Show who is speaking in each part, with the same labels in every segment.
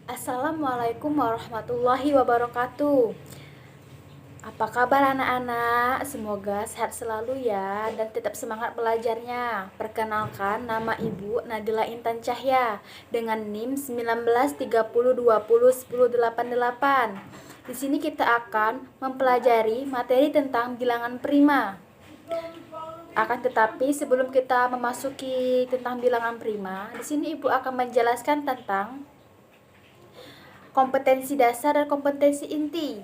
Speaker 1: Assalamualaikum warahmatullahi wabarakatuh. Apa kabar anak-anak? Semoga sehat selalu ya dan tetap semangat belajarnya. Perkenalkan, nama Ibu Nadila Intan Cahya dengan NIM 1930201088. Di sini kita akan mempelajari materi tentang bilangan prima. Akan tetapi sebelum kita memasuki tentang bilangan prima, di sini Ibu akan menjelaskan tentang kompetensi dasar dan kompetensi inti.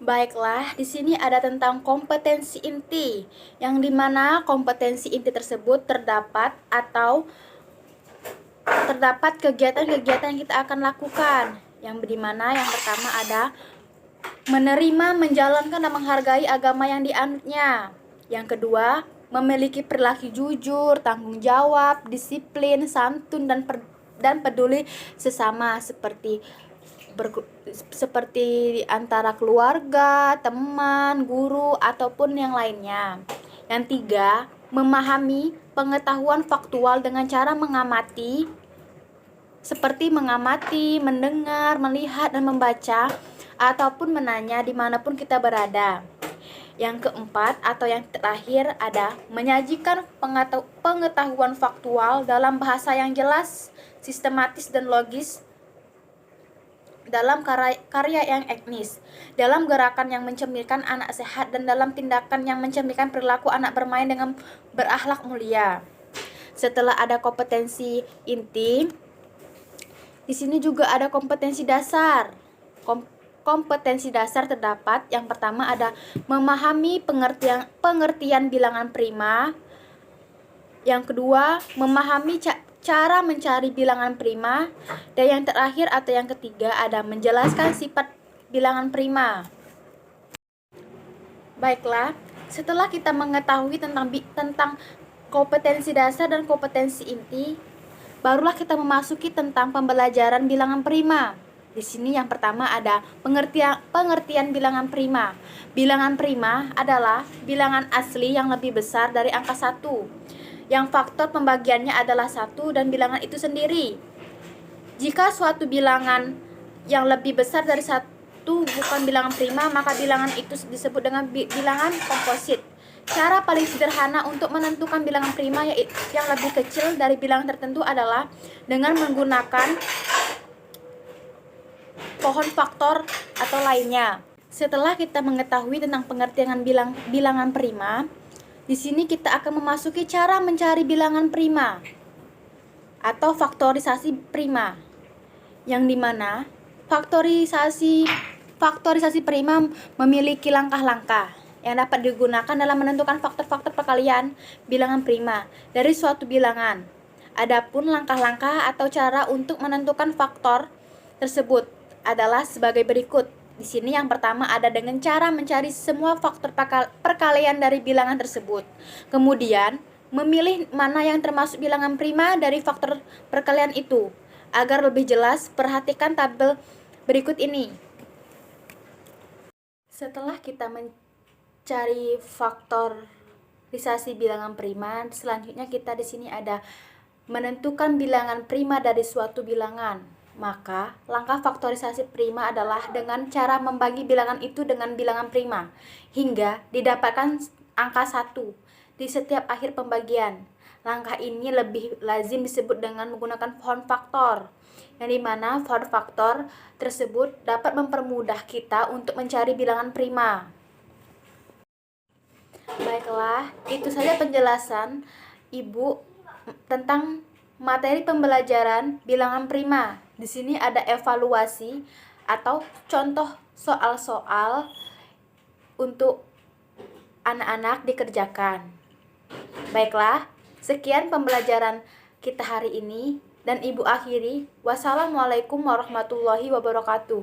Speaker 1: Baiklah, di sini ada tentang kompetensi inti, yang dimana kompetensi inti tersebut terdapat kegiatan-kegiatan yang kita akan lakukan. Yang dimana yang pertama ada menerima, menjalankan, dan menghargai agama yang dianutnya. Yang kedua, memiliki perilaku jujur, tanggung jawab, disiplin, santun, dan peduli sesama seperti antara keluarga, teman, guru, ataupun yang lainnya. Yang tiga, memahami pengetahuan faktual dengan cara mengamati, seperti mengamati, mendengar, melihat, dan membaca, ataupun menanya dimanapun kita berada. Yang keempat atau yang terakhir ada menyajikan pengetahuan faktual dalam bahasa yang jelas, sistematis, dan logis, dalam karya yang etnis, dalam gerakan yang mencerminkan anak sehat, dan dalam tindakan yang mencerminkan perilaku anak bermain dengan berakhlak mulia. Setelah ada kompetensi inti, di sini juga ada kompetensi dasar. Kompetensi dasar terdapat yang pertama ada memahami pengertian bilangan prima. Yang kedua, memahami cara mencari bilangan prima. Dan yang terakhir atau yang ketiga ada menjelaskan sifat bilangan prima. Baiklah, setelah kita mengetahui tentang kompetensi dasar dan kompetensi inti, barulah kita memasuki tentang pembelajaran bilangan prima. Di sini yang pertama ada pengertian bilangan prima. Bilangan prima adalah bilangan asli yang lebih besar dari angka 1, yang faktor pembagiannya adalah 1 dan bilangan itu sendiri. Jika suatu bilangan yang lebih besar dari 1 bukan bilangan prima, maka bilangan itu disebut dengan bilangan komposit. Cara paling sederhana untuk menentukan bilangan prima yang lebih kecil dari bilangan tertentu adalah dengan menggunakan pohon faktor atau lainnya. Setelah kita mengetahui tentang pengertian bilangan prima, di sini kita akan memasuki cara mencari bilangan prima atau faktorisasi prima, yang dimana faktorisasi prima memiliki langkah-langkah yang dapat digunakan dalam menentukan faktor-faktor perkalian bilangan prima dari suatu bilangan. Adapun langkah-langkah atau cara untuk menentukan faktor tersebut adalah sebagai berikut. Di sini yang pertama ada dengan cara mencari semua faktor perkalian dari bilangan tersebut. Kemudian, memilih mana yang termasuk bilangan prima dari faktor perkalian itu. Agar lebih jelas, perhatikan tabel berikut ini. Setelah kita mencari faktorisasi bilangan prima, selanjutnya kita di sini ada menentukan bilangan prima dari suatu bilangan. Maka, langkah faktorisasi prima adalah dengan cara membagi bilangan itu dengan bilangan prima, hingga didapatkan angka 1 di setiap akhir pembagian. Langkah ini lebih lazim disebut dengan menggunakan pohon faktor, yang dimana pohon faktor tersebut dapat mempermudah kita untuk mencari bilangan prima. Baiklah, itu saja penjelasan Ibu tentang materi pembelajaran bilangan prima. Di sini ada evaluasi atau contoh soal-soal untuk anak-anak dikerjakan. Baiklah, sekian pembelajaran kita hari ini dan Ibu akhiri. Wassalamualaikum warahmatullahi wabarakatuh.